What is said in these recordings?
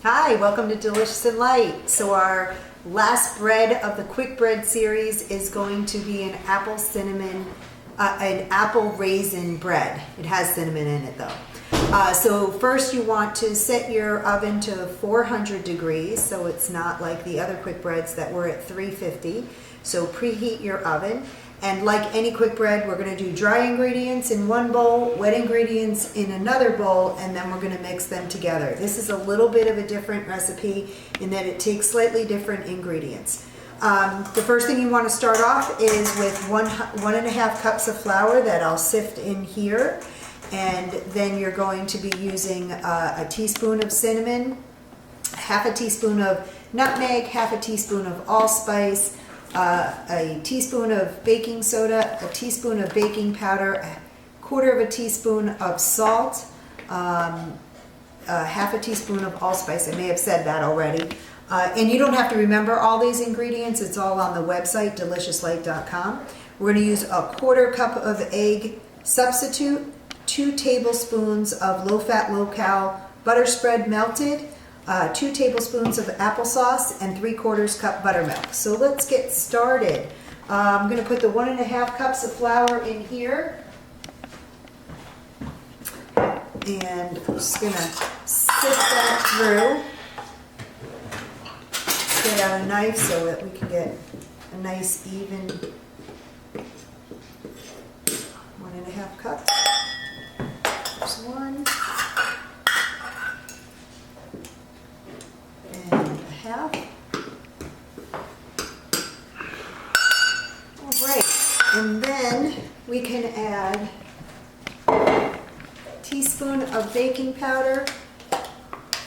Hi, welcome to Delicious and Light. So our last bread of the quick bread series is going to be an apple raisin bread. It has cinnamon in it though. So first you want to set your oven to 400 degrees, so it's not like the other quick breads that were at 350. So preheat your oven. And like any quick bread, we're going to do dry ingredients in one bowl, wet ingredients in another bowl, and then we're going to mix them together. This is a little bit of a different recipe in that it takes slightly different ingredients. The first thing you want to start off is with one and a half cups of flour that I'll sift in here. And then you're going to be using a teaspoon of cinnamon, half a teaspoon of nutmeg, half a teaspoon of allspice, a teaspoon of baking soda, a teaspoon of baking powder, a quarter of a teaspoon of salt, half a teaspoon of allspice. I may have said that already. And you don't have to remember all these ingredients. It's all on the website, deliciouslight.com. We're going to use a quarter cup of egg substitute, 2 tablespoons of low-fat, low-cal butter spread melted, 2 tablespoons of applesauce, and 3/4 cup buttermilk. So let's get started. I'm going to put the 1.5 cups of flour in here. And I'm just going to sift that through. Let's get out a knife so that we can get a nice even 1.5 cups. There's one. Half. All right, and then we can add a teaspoon of baking powder,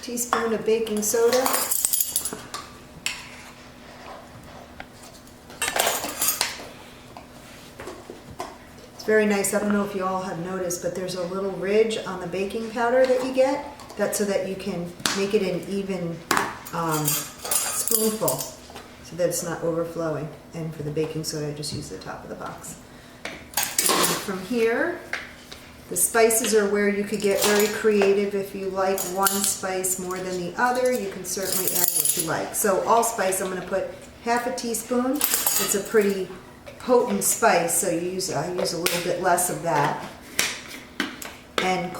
teaspoon of baking soda, it's very nice. I don't know if you all have noticed, but there's a little ridge on the baking powder that you get. That's so that you can make it an even spoonful so that it's not overflowing. And for the baking soda, I just use the top of the box. And from here, the spices are where you could get very creative. If you like one spice more than the other, you can certainly add what you like. So allspice, I'm going to put half a teaspoon. It's a pretty potent spice, so I use a little bit less of that. And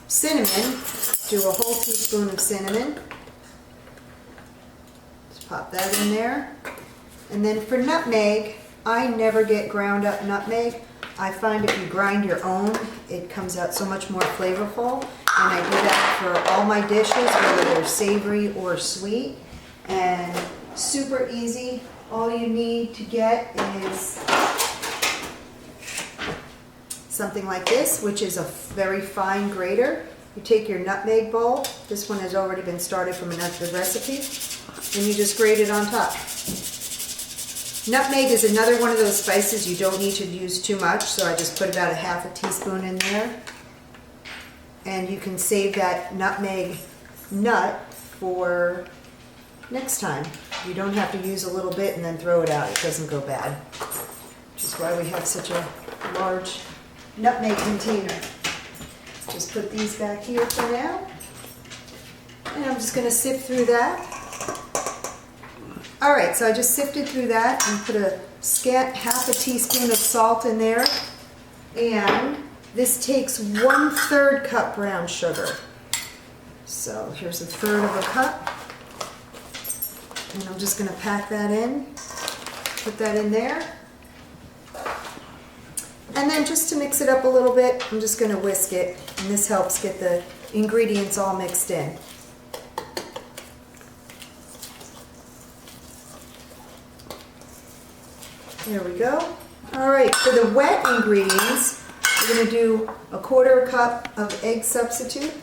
cinnamon. Do a whole teaspoon of cinnamon. Just pop that in there. And then for nutmeg, I never get ground up nutmeg. I find if you grind your own, it comes out so much more flavorful. And I do that for all my dishes, whether they're savory or sweet. And super easy. All you need to get is something like this, which is a very fine grater. You take your nutmeg bowl, this one has already been started from another recipe, and you just grate it on top. Nutmeg is another one of those spices you don't need to use too much, so I just put about a half a teaspoon in there. And you can save that nutmeg nut for next time. You don't have to use a little bit and then throw it out. It doesn't go bad, which is why we have such a large nutmeg container. Just put these back here for now. And I'm just going to sift through that. All right, so I just sifted through that and put a scant half a teaspoon of salt in there. And this takes 1/3 cup brown sugar. So here's 1/3 of a cup. And I'm just going to pack that in. Put that in there. And then just to mix it up a little bit, I'm just going to whisk it, and this helps get the ingredients all mixed in. There we go. All right, for the wet ingredients, we're going to do a 1/4 cup of egg substitute,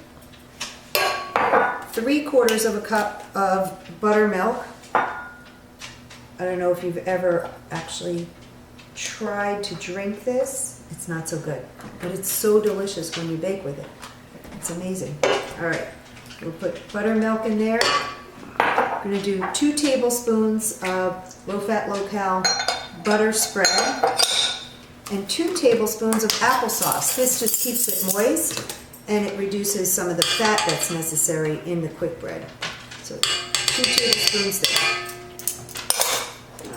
3/4 of a cup of buttermilk. I don't know if you've ever actually tried to drink this. It's not so good, but it's so delicious when you bake with it. It's amazing. All right, we'll put buttermilk in there. We're going to do 2 tablespoons of low-fat, low-cal butter spread and 2 tablespoons of applesauce. This just keeps it moist and it reduces some of the fat that's necessary in the quick bread. So 2 tablespoons there.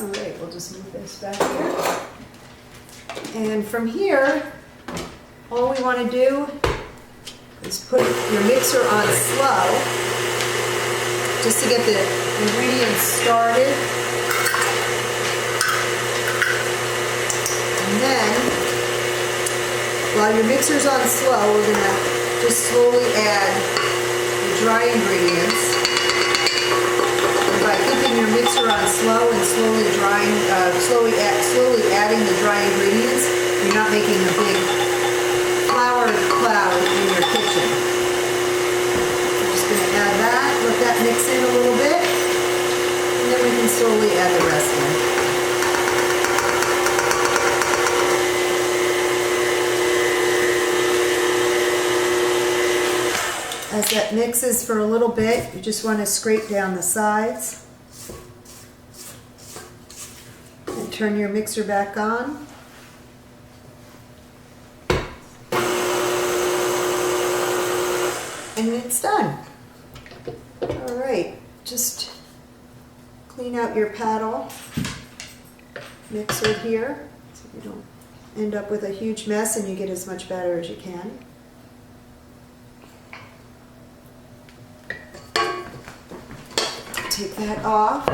All right, we'll just move this back here. And from here, all we want to do is put your mixer on slow just to get the ingredients started. And then, while your mixer's on slow, we're going to just slowly add the dry ingredients. And by keeping your mixer on slow and slowly adding the dry ingredients, you're not making a big flour cloud in your kitchen. I'm just going to add that, let that mix in a little bit, and then we can slowly add the rest in. As that mixes for a little bit, you just want to scrape down the sides. And turn your mixer back on. And it's done. All right, just clean out your paddle mixer here so you don't end up with a huge mess and you get as much batter as you can. Take that off.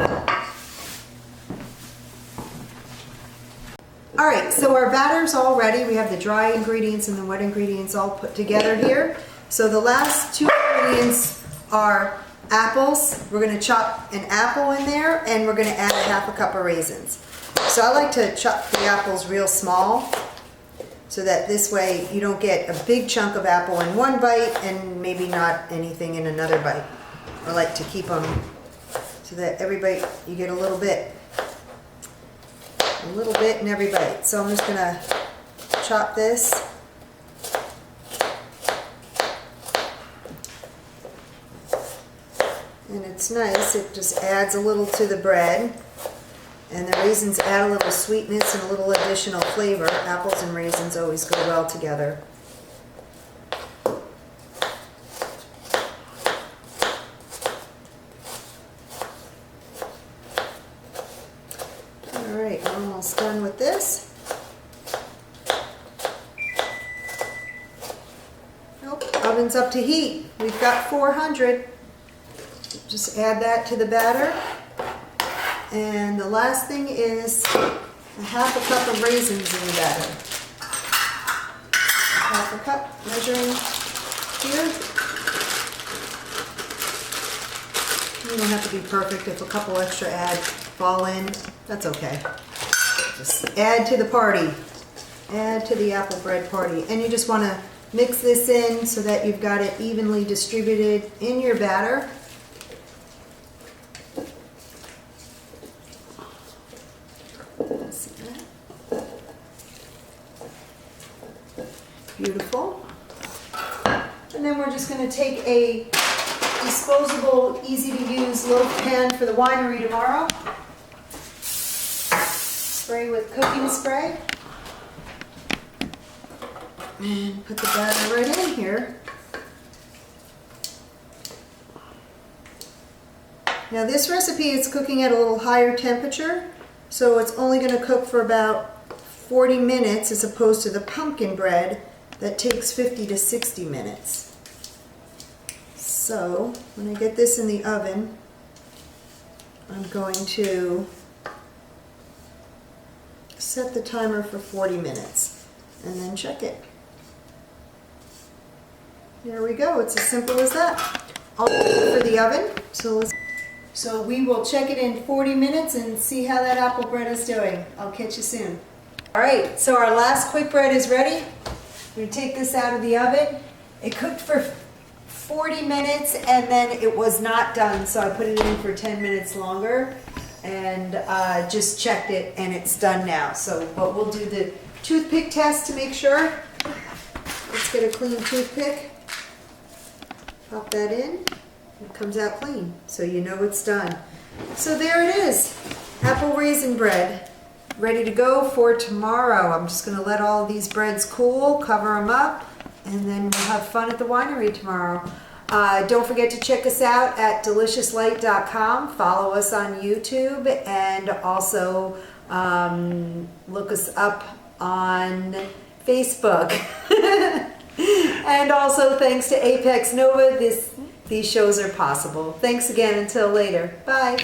All right, so our batter's all ready. We have the dry ingredients and the wet ingredients all put together here. So the last 2 ingredients are apples. We're going to chop an apple in there, and we're going to add 1/2 cup of raisins. So I like to chop the apples real small so that this way you don't get a big chunk of apple in one bite and maybe not anything in another bite. I like to keep them so that every bite you get a little bit in every bite. So I'm just going to chop this. And it's nice, it just adds a little to the bread. And the raisins add a little sweetness and a little additional flavor. Apples and raisins always go well together. Alright, we're almost done with this. Nope, oven's up to heat. We've got 400. Just add that to the batter. And the last thing is 1/2 cup of raisins in the batter. 1/2 cup, measuring here. You don't have to be perfect. If a couple extra fall in, that's okay. Just add to the party. Add to the apple bread party. And you just want to mix this in so that you've got it evenly distributed in your batter. See that? Beautiful. And then we're just going to take a disposable, easy to use loaf pan for the winery tomorrow. Spray with cooking spray. And put the batter right in here. Now this recipe is cooking at a little higher temperature, so it's only going to cook for about 40 minutes as opposed to the pumpkin bread that takes 50 to 60 minutes. So when I get this in the oven, I'm going to set the timer for 40 minutes and then check it. There we go. It's as simple as that. I'll put it for the oven. So we will check it in 40 minutes and see how that apple bread is doing. I'll catch you soon. All right, so our last quick bread is ready. We take this out of the oven. It cooked for 40 minutes and then it was not done, so I put it in for 10 minutes longer and just checked it and it's done now. So, but we'll do the toothpick test to make sure. Let's get a clean toothpick. Pop that in. It comes out clean, so you know it's done. So there it is, apple raisin bread, ready to go for tomorrow. I'm just going to let all these breads cool, cover them up, and then we'll have fun at the winery tomorrow. Don't forget to check us out at deliciouslight.com. Follow us on YouTube, and also look us up on Facebook. And also thanks to Apex Nova, these shows are possible. Thanks again. Until later. Bye.